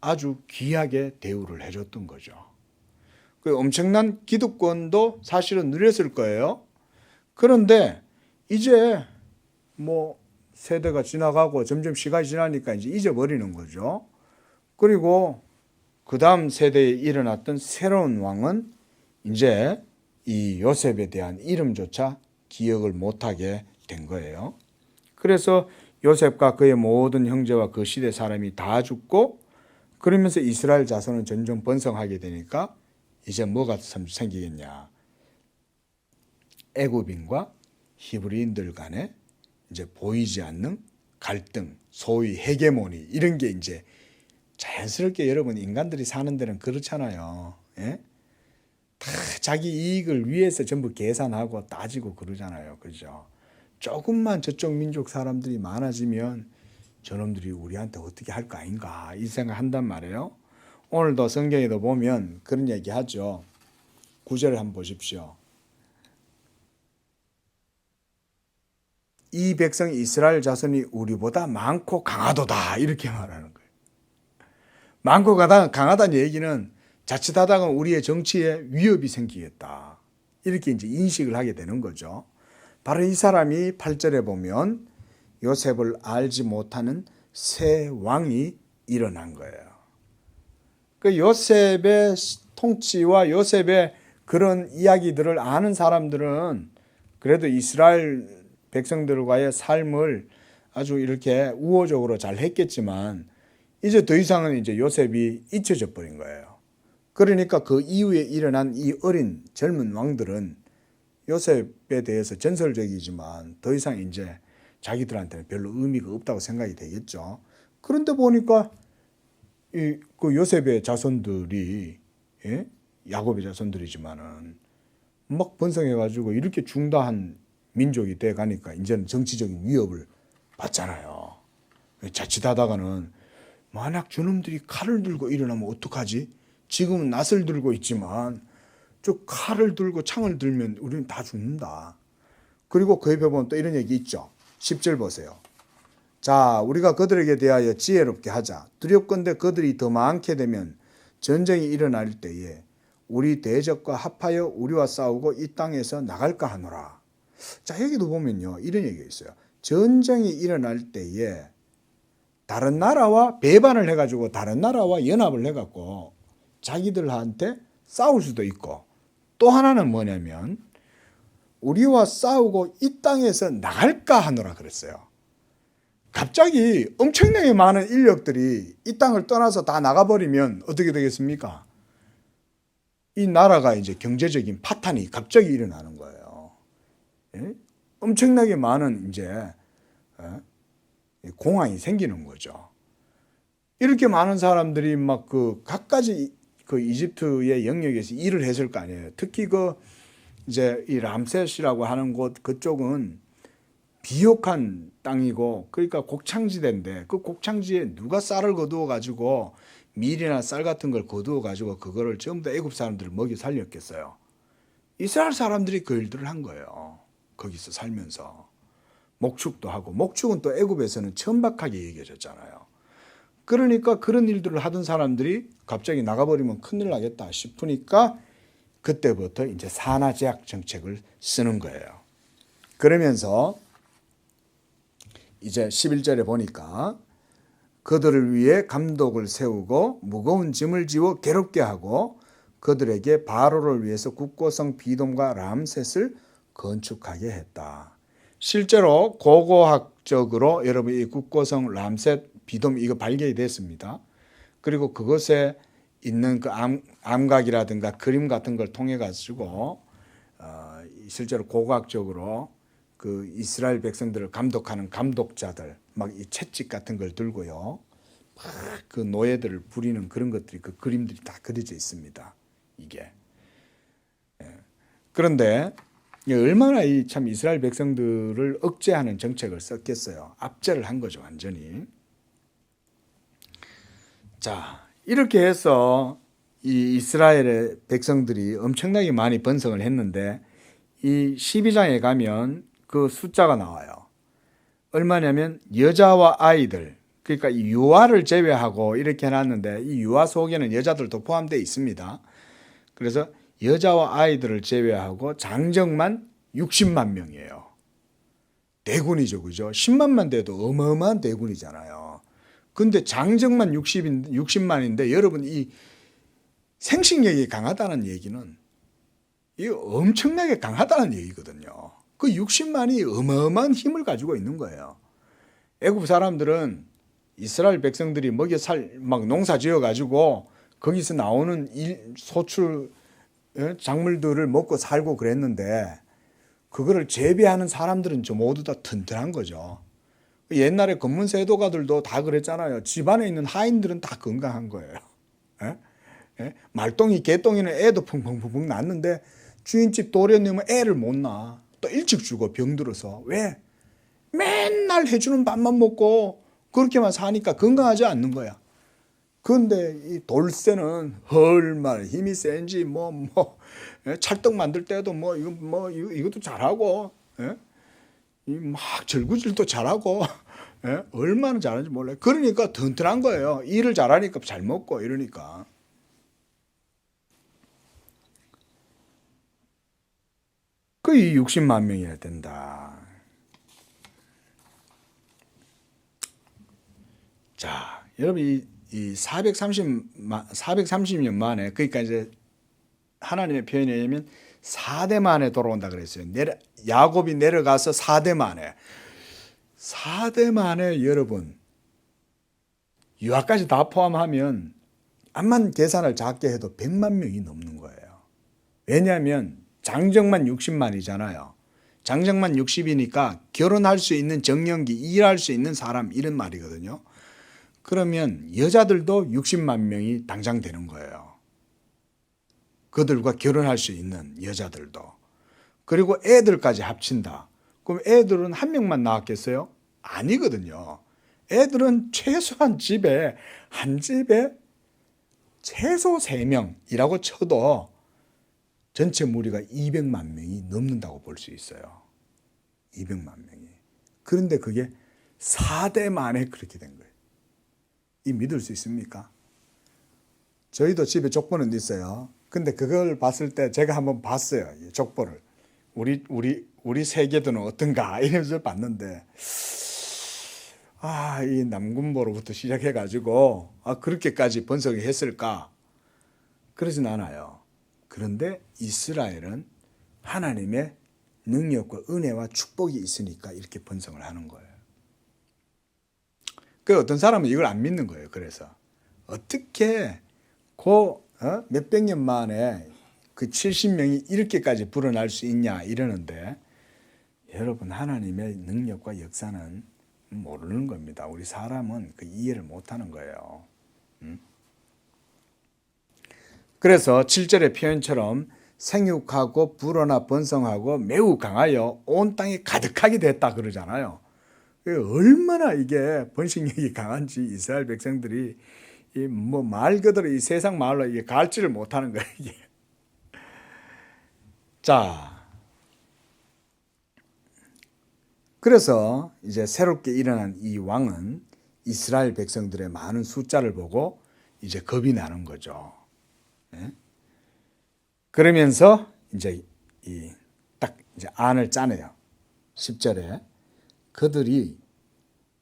S1: 아주 귀하게 대우를 해줬던 거죠. 그 엄청난 기득권도 사실은 누렸을 거예요. 그런데 이제 뭐 세대가 지나가고 점점 시간이 지나니까 이제 잊어버리는 거죠. 그리고 그 다음 세대에 일어났던 새로운 왕은 이제 이 요셉에 대한 이름조차 기억을 못하게 된 거예요. 그래서 요셉과 그의 모든 형제와 그 시대 사람이 다 죽고, 그러면서 이스라엘 자손은 점점 번성하게 되니까 이제 뭐가 생기겠냐. 애굽인과 히브리인들 간에 이제 보이지 않는 갈등, 소위 헤게모니, 이런 게 이제 자연스럽게, 여러분 인간들이 사는 데는 그렇잖아요. 예? 다 자기 이익을 위해서 전부 계산하고 따지고 그러잖아요. 그죠? 조금만 저쪽 민족 사람들이 많아지면 저놈들이 우리한테 어떻게 할 거 아닌가 이 생각 한단 말이에요. 오늘도 성경에도 보면 그런 얘기 하죠. 9절을 한번 보십시오. 이 백성 이스라엘 자손이 우리보다 많고 강하도다, 이렇게 말하는 거예요. 많고 강하다는 얘기는 자칫하다가 우리의 정치에 위협이 생기겠다, 이렇게 이제 인식을 하게 되는 거죠. 바로 이 사람이 8절에 보면 요셉을 알지 못하는 새 왕이 일어난 거예요. 그 요셉의 통치와 요셉의 그런 이야기들을 아는 사람들은 그래도 이스라엘 백성들과의 삶을 아주 이렇게 우호적으로 잘 했겠지만, 이제 더 이상은 이제 요셉이 잊혀져 버린 거예요. 그러니까 그 이후에 일어난 이 어린 젊은 왕들은 요셉에 대해서 전설적이지만 더 이상 이제 자기들한테는 별로 의미가 없다고 생각이 되겠죠. 그런데 보니까 그 요셉의 자손들이, 야곱의 자손들이지만은 막 번성해가지고 이렇게 중다한 민족이 돼 가니까 이제는 정치적인 위협을 받잖아요. 자칫하다가는 만약 저놈들이 칼을 들고 일어나면 어떡하지? 지금은 낫을 들고 있지만 저 칼을 들고 창을 들면 우리는 다 죽는다. 그리고 그 옆에 보면 또 이런 얘기 있죠. 10절 보세요. 자, 우리가 그들에게 대하여 지혜롭게 하자. 두렵건대 그들이 더 많게 되면 전쟁이 일어날 때에 우리 대적과 합하여 우리와 싸우고 이 땅에서 나갈까 하노라. 자, 여기도 보면요, 이런 얘기가 있어요. 전쟁이 일어날 때에 다른 나라와 배반을 해가지고 다른 나라와 연합을 해갖고 자기들한테 싸울 수도 있고, 또 하나는 뭐냐면 우리와 싸우고 이 땅에서 나갈까 하노라 그랬어요. 갑자기 엄청나게 많은 인력들이 이 땅을 떠나서 다 나가버리면 어떻게 되겠습니까? 이 나라가 이제 경제적인 파탄이 갑자기 일어나는 거예요. 예? 엄청나게 많은 이제 공황이 생기는 거죠. 이렇게 많은 사람들이 막 그 각가지 그 이집트의 영역에서 일을 했을 거 아니에요. 특히 그 이제 이 람셋이라고 하는 곳, 그쪽은 비옥한 땅이고, 그러니까 곡창지대인데 그 곡창지에 누가 쌀을 거두어 가지고 밀이나 쌀 같은 걸 거두어 가지고 그거를 전부 다 애굽 사람들을 먹여 살렸겠어요. 이스라엘 사람들이 그 일들을 한 거예요. 거기서 살면서 목축도 하고, 목축은 또 애굽에서는 천박하게 여겨졌잖아요. 그러니까 그런 일들을 하던 사람들이 갑자기 나가버리면 큰일 나겠다 싶으니까 그때부터 이제 산하제약 정책을 쓰는 거예요. 그러면서 이제 11절에 보니까 그들을 위해 감독을 세우고 무거운 짐을 지워 괴롭게 하고 그들에게 바로를 위해서 국고성 비돔과 람셋을 건축하게 했다. 실제로 고고학적으로 여러분 이 국고성 람셋 비돔 이거 발견이 됐습니다. 그리고 그것에 있는 그 암각이라든가 그림 같은 걸 통해 가지고 실제로 고고학적으로 그 이스라엘 백성들을 감독하는 감독자들 막 이 채찍 같은 걸 들고요, 막 그 노예들을 부리는 그런 것들이, 그 그림들이 다 그려져 있습니다. 이게 그런데 얼마나 이 참 이스라엘 백성들을 억제하는 정책을 썼겠어요. 압제를 한 거죠, 완전히. 자, 이렇게 해서 이 이스라엘의 백성들이 엄청나게 많이 번성을 했는데 이 12장에 가면 그 숫자가 나와요. 얼마냐면 여자와 아이들, 그러니까 이 유아를 제외하고 이렇게 해놨는데 이 유아 속에는 여자들도 포함되어 있습니다. 그래서 여자와 아이들을 제외하고 장정만 60만 명이에요. 대군이죠, 그죠? 10만만 돼도 어마어마한 대군이잖아요. 근데 장정만 60만인데 여러분 이 생식력이 강하다는 얘기는 이 엄청나게 강하다는 얘기거든요. 그 60만이 어마어마한 힘을 가지고 있는 거예요. 애굽 사람들은 이스라엘 백성들이 막 농사 지어 가지고 거기서 나오는 소출 작물들을 먹고 살고 그랬는데 그거를 재배하는 사람들은 모두 다 튼튼한 거죠. 옛날에 검문세도가들도 다 그랬잖아요. 집안에 있는 하인들은 다 건강한 거예요. 예? 예? 말똥이 개똥이는 애도 펑펑펑펑 낳는데 주인집 도련님은 애를 못 낳아. 또 일찍 죽어 병들어서. 왜? 맨날 해주는 밥만 먹고 그렇게만 사니까 건강하지 않는 거야. 그런데 이 돌쇠는 얼마나 힘이 센지 찰떡 만들 때도 이것도 잘하고 막 절구질도 잘하고 얼마나 잘하는지 몰라요. 그러니까 튼튼한 거예요. 일을 잘하니까 잘 먹고 이러니까. 거의 60만 명이어야 된다. 자, 여러분 이 430년 만에, 그러니까 이제 하나님의 표현에 의하면 4대 만에 돌아온다 그랬어요. 야곱이 내려가서 4대 만에. 4대 만에 여러분 유아까지 다 포함하면 암만 계산을 작게 해도 100만 명이 넘는 거예요. 왜냐하면 장정만 60만이잖아요. 장정만 60이니까 결혼할 수 있는 정년기, 일할 수 있는 사람 이런 말이거든요. 그러면 여자들도 60만 명이 당장 되는 거예요. 그들과 결혼할 수 있는 여자들도. 그리고 애들까지 합친다. 그럼 애들은 한 명만 낳았겠어요? 아니거든요. 애들은 최소한 한 집에 최소 3명이라고 쳐도 전체 무리가 200만 명이 넘는다고 볼 수 있어요. 200만 명이. 그런데 그게 4대 만에 그렇게 된 거예요. 이 믿을 수 있습니까? 저희도 집에 족보는 있어요. 근데 그걸 봤을 때 제가 한번 봤어요. 이 족보를. 우리 세계도는 어떤가 이러면서 봤는데 이 남군보로부터 시작해가지고 그렇게까지 번성이 했을까? 그러진 않아요. 그런데 이스라엘은 하나님의 능력과 은혜와 축복이 있으니까 이렇게 번성을 하는 거예요. 그 어떤 사람은 이걸 안 믿는 거예요. 그래서 어떻게 몇백 년 만에 그 70명이 이렇게까지 불어날 수 있냐 이러는데 여러분 하나님의 능력과 역사는 모르는 겁니다. 우리 사람은 그 이해를 못하는 거예요. 그래서 7절의 표현처럼 생육하고 불어나 번성하고 매우 강하여 온 땅에 가득하게 됐다 그러잖아요. 얼마나 이게 번식력이 강한지 이스라엘 백성들이 말 그대로 이 세상 말로 이게 갈지를 못하는 거예요. 이게. 자, 그래서 이제 새롭게 일어난 이 왕은 이스라엘 백성들의 많은 숫자를 보고 이제 겁이 나는 거죠. 그러면서 이제 딱 이제 안을 짜내요. 10절에 그들이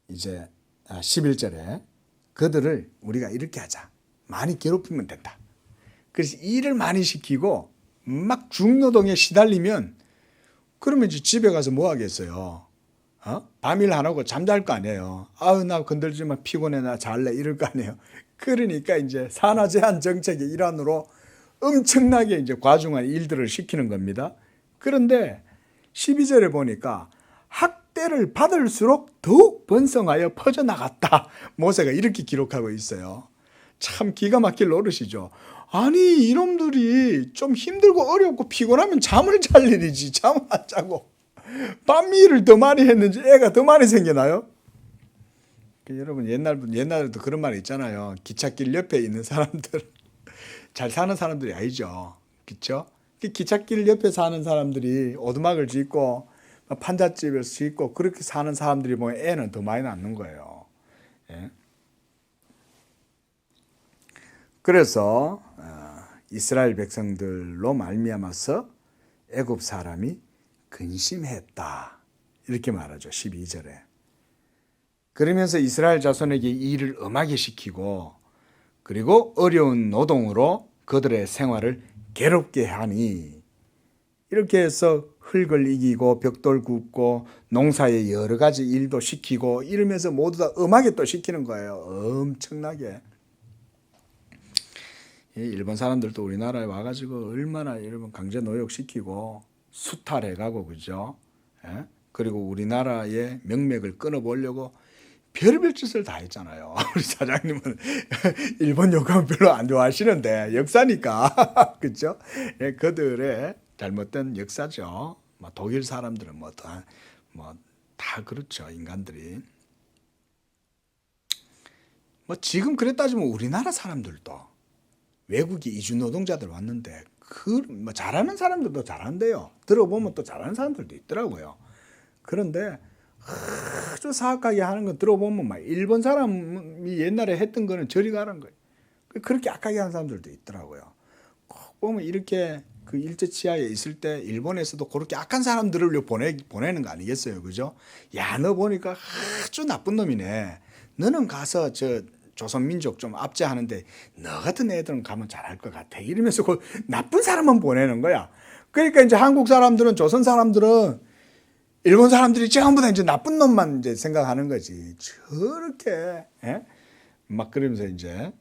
S1: 이제 11절에 그들을 우리가 이렇게 하자. 많이 괴롭히면 된다. 그래서 일을 많이 시키고 막 중노동에 시달리면 그러면 이제 집에 가서 뭐 하겠어요? 밤일 안 하고 잠잘 거 아니에요. 나 건들지 마, 피곤해, 나 잘래 이럴 거 아니에요. 그러니까 이제 산화제한 정책의 일환으로 엄청나게 이제 과중한 일들을 시키는 겁니다. 그런데 12절에 보니까 학대를 받을수록 더욱 번성하여 퍼져나갔다. 모세가 이렇게 기록하고 있어요. 참 기가 막힐 노릇이죠. 아니 이놈들이 좀 힘들고 어렵고 피곤하면 잠을 잘 일이지 잠을 안 자고 밤일을 더 많이 했는지 애가 더 많이 생겨나요? 여러분 옛날에도 그런 말 있잖아요. 기찻길 옆에 있는 사람들 잘 사는 사람들이 아니죠. 그렇죠? 기찻길 옆에 사는 사람들이 오두막을 짓고 판잣집을 짓고 그렇게 사는 사람들이 보면 애는 더 많이 낳는 거예요. 예? 그래서 이스라엘 백성들로 말미암아서 애굽 사람이 근심했다. 이렇게 말하죠. 12절에. 그러면서 이스라엘 자손에게 이 일을 엄하게 시키고 그리고 어려운 노동으로 그들의 생활을 괴롭게 하니 이렇게 해서 흙을 이기고 벽돌 굽고 농사의 여러 가지 일도 시키고 이러면서 모두 다 엄하게 또 시키는 거예요. 엄청나게. 일본 사람들도 우리나라에 와가지고 얼마나 여러분 강제 노역시키고 수탈해가고 그죠? 예? 그리고 우리나라의 명맥을 끊어보려고 별별 짓을 다 했잖아요. 우리 사장님은 일본 욕하면 별로 안 좋아하시는데 역사니까 그죠? 예, 그들의 잘못된 역사죠. 독일 사람들은 다 그렇죠. 인간들이. 지금 따지면 우리나라 사람들도 외국에 이주 노동자들 왔는데 잘하는 사람들도 잘한대요. 들어보면 또 잘하는 사람들도 있더라고요. 그런데 아주 사악하게 하는 거 들어보면 일본 사람이 옛날에 했던 거는 저리 가라는 거예요. 그렇게 악하게 하는 사람들도 있더라고요. 꼭 보면 이렇게 그 일제 치하에 있을 때 일본에서도 그렇게 악한 사람들을 보내는 거 아니겠어요, 그죠? 야, 너 보니까 아주 나쁜 놈이네. 너는 가서 조선민족 좀 압제하는데 너 같은 애들은 가면 잘할 것 같아. 이러면서 그 나쁜 사람만 보내는 거야. 그러니까 이제 한국 사람들은 조선 사람들은 일본 사람들이 전부 다 이제 나쁜 놈만 이제 생각하는 거지. 저렇게 예? 막 그러면서 이제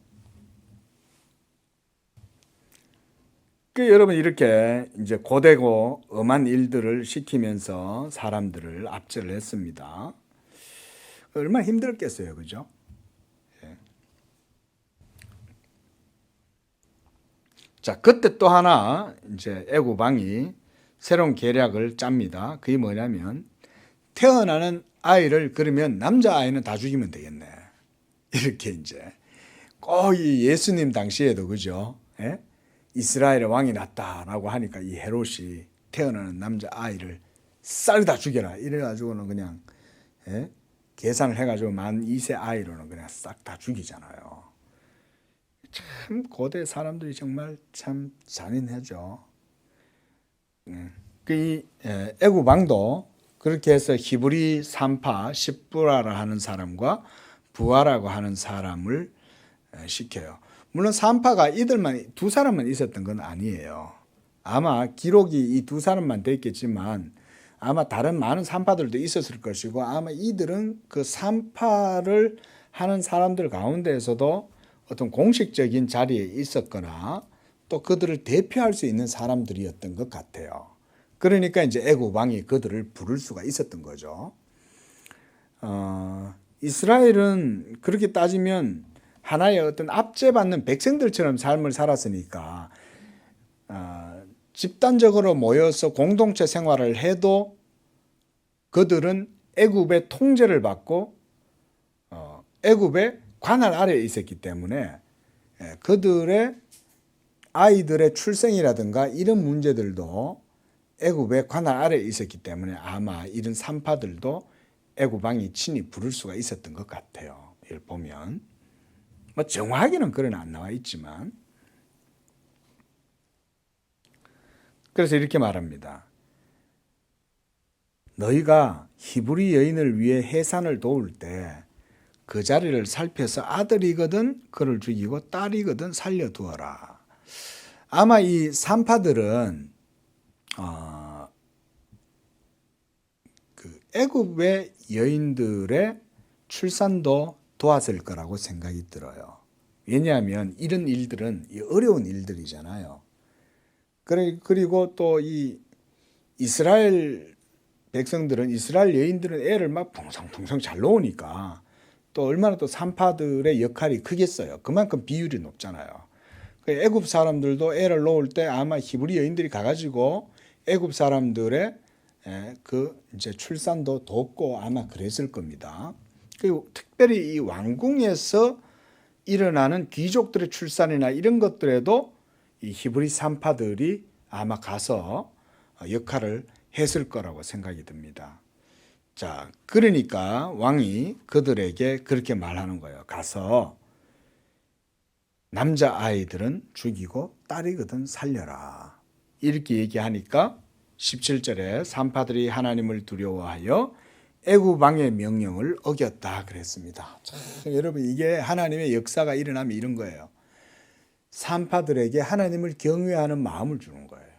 S1: 여러분 이렇게 이제 고되고 엄한 일들을 시키면서 사람들을 압제를 했습니다. 얼마나 힘들었겠어요, 그죠? 자, 그때 또 하나 이제 애굽 왕이 새로운 계략을 짭니다. 그게 뭐냐면 태어나는 아이를 그러면 남자 아이는 다 죽이면 되겠네. 이렇게 이제 꼭 이 예수님 당시에도 그죠? 예? 이스라엘의 왕이 났다라고 하니까 이 헤롯이 태어나는 남자 아이를 싹 다 죽여라. 이래가지고는 그냥 예? 계산을 해가지고 만 2세 아이로는 그냥 싹 다 죽이잖아요. 참 고대 사람들이 정말 참 잔인하죠. 이 애굽 왕도 그렇게 해서 히브리 산파 십부라라 하는 사람과 부하라고 하는 사람을 시켜요. 물론 산파가 이들만 두 사람만 있었던 건 아니에요. 아마 기록이 이 두 사람만 됐겠지만 아마 다른 많은 산파들도 있었을 것이고 아마 이들은 그 산파를 하는 사람들 가운데에서도 어떤 공식적인 자리에 있었거나 또 그들을 대표할 수 있는 사람들이었던 것 같아요. 그러니까 이제 애굽 왕이 그들을 부를 수가 있었던 거죠. 이스라엘은 그렇게 따지면 하나의 어떤 압제받는 백성들처럼 삶을 살았으니까 집단적으로 모여서 공동체 생활을 해도 그들은 애굽의 통제를 받고 애굽의 관할 아래에 있었기 때문에 그들의 아이들의 출생이라든가 이런 문제들도 애굽의 관할 아래에 있었기 때문에 아마 이런 산파들도 애굽 왕이 친히 부를 수가 있었던 것 같아요. 이걸 보면 정확하게는 그런 안 나와 있지만 그래서 이렇게 말합니다. 너희가 히브리 여인을 위해 해산을 도울 때 그 자리를 살펴서 아들이거든 그를 죽이고 딸이거든 살려두어라. 아마 이 산파들은 그 애굽의 여인들의 출산도 도왔을 거라고 생각이 들어요. 왜냐하면 이런 일들은 어려운 일들이잖아요. 그리고 또 이 이스라엘 백성들은 이스라엘 여인들은 애를 막 풍성풍성 잘 놓으니까 또 얼마나 또 산파들의 역할이 크겠어요. 그만큼 비율이 높잖아요. 애굽 사람들도 애를 놓을 때 아마 히브리 여인들이 가가지고 애굽 사람들의 그 이제 출산도 돕고 아마 그랬을 겁니다. 그리고 특별히 이 왕궁에서 일어나는 귀족들의 출산이나 이런 것들에도 이 히브리 산파들이 아마 가서 역할을 했을 거라고 생각이 듭니다. 자, 그러니까 왕이 그들에게 그렇게 말하는 거예요. 가서 남자 아이들은 죽이고 딸이거든 살려라. 이렇게 얘기하니까 17절에 산파들이 하나님을 두려워하여 애굽 왕의 명령을 어겼다 그랬습니다. 참, 여러분 이게 하나님의 역사가 일어나면 이런 거예요. 산파들에게 하나님을 경외하는 마음을 주는 거예요.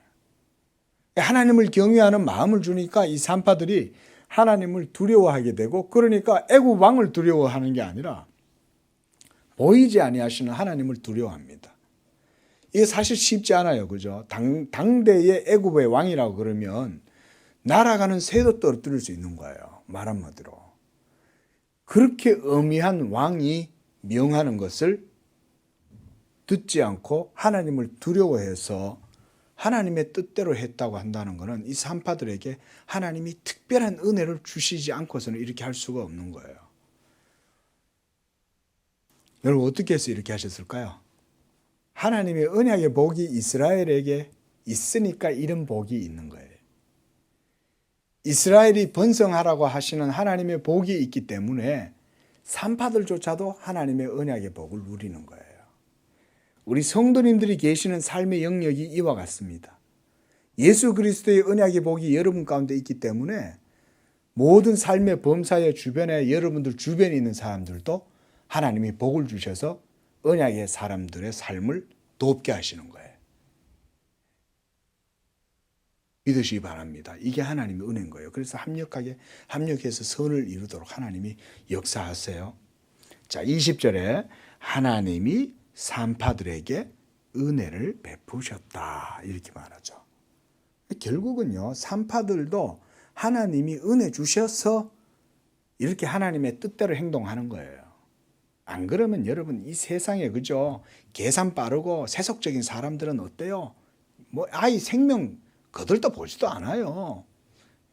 S1: 하나님을 경외하는 마음을 주니까 이 산파들이 하나님을 두려워하게 되고, 그러니까 애굽 왕을 두려워하는 게 아니라 보이지 아니하시는 하나님을 두려워합니다. 이게 사실 쉽지 않아요. 그죠? 당대의 애굽의 왕이라고 그러면 날아가는 새도 떨어뜨릴 수 있는 거예요. 말 한마디로. 그렇게 엄미한 왕이 명하는 것을 듣지 않고 하나님을 두려워해서 하나님의 뜻대로 했다고 한다는 것은 이 산파들에게 하나님이 특별한 은혜를 주시지 않고서는 이렇게 할 수가 없는 거예요. 여러분 어떻게 해서 이렇게 하셨을까요? 하나님의 언약의 복이 이스라엘에게 있으니까 이런 복이 있는 거예요. 이스라엘이 번성하라고 하시는 하나님의 복이 있기 때문에 산파들조차도 하나님의 언약의 복을 누리는 거예요. 우리 성도님들이 계시는 삶의 영역이 이와 같습니다. 예수 그리스도의 언약의 복이 여러분 가운데 있기 때문에 모든 삶의 범사의 주변에 여러분들 주변에 있는 사람들도 하나님이 복을 주셔서 언약의 사람들의 삶을 돕게 하시는 거예요. 믿으시기 바랍니다. 이게 하나님의 은혜인 거예요. 그래서 합력해서 선을 이루도록 하나님이 역사하세요. 자, 20절에 하나님이 산파들에게 은혜를 베푸셨다 이렇게 말하죠. 결국은요, 산파들도 하나님이 은혜 주셔서 이렇게 하나님의 뜻대로 행동하는 거예요. 안 그러면 여러분 이 세상에 그죠? 계산 빠르고 세속적인 사람들은 어때요? 뭐 아이 생명 거들떠 보지도 않아요.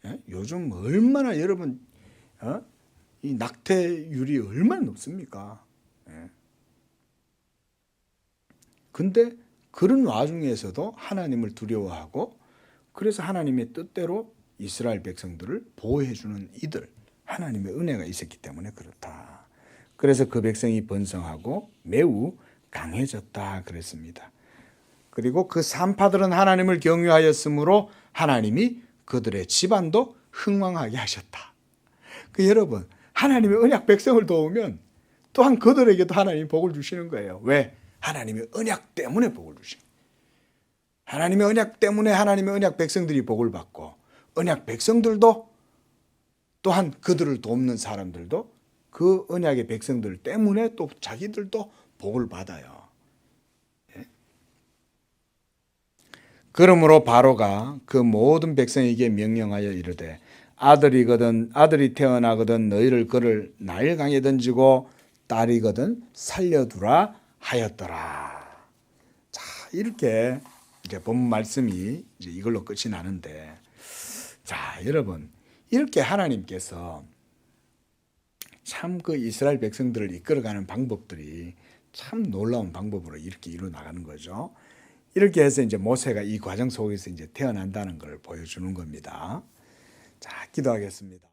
S1: 예? 요즘 얼마나 여러분 이 낙태율이 얼마나 높습니까? 예? 근데 그런 와중에서도 하나님을 두려워하고 그래서 하나님의 뜻대로 이스라엘 백성들을 보호해주는 이들, 하나님의 은혜가 있었기 때문에 그렇다. 그래서 그 백성이 번성하고 매우 강해졌다 그랬습니다. 그리고 그 산파들은 하나님을 경외하였으므로 하나님이 그들의 집안도 흥왕하게 하셨다. 여러분, 하나님의 언약 백성을 도우면 또한 그들에게도 하나님이 복을 주시는 거예요. 왜? 하나님의 언약 때문에 복을 주시는 거예요. 하나님의 언약 때문에 하나님의 언약 백성들이 복을 받고 언약 백성들도 또한 그들을 돕는 사람들도 그 언약의 백성들 때문에 또 자기들도 복을 받아요. 그러므로 바로가 그 모든 백성에게 명령하여 이르되 아들이 태어나거든 너희를 그를 나일강에 던지고 딸이거든 살려두라 하였더라. 자, 이렇게 이제 본문 말씀이 이제 이걸로 끝이 나는데, 자, 여러분 이렇게 하나님께서 참 그 이스라엘 백성들을 이끌어가는 방법들이 참 놀라운 방법으로 이렇게 이루어 나가는 거죠. 이렇게 해서 이제 모세가 이 과정 속에서 이제 태어난다는 걸 보여주는 겁니다. 자, 기도하겠습니다.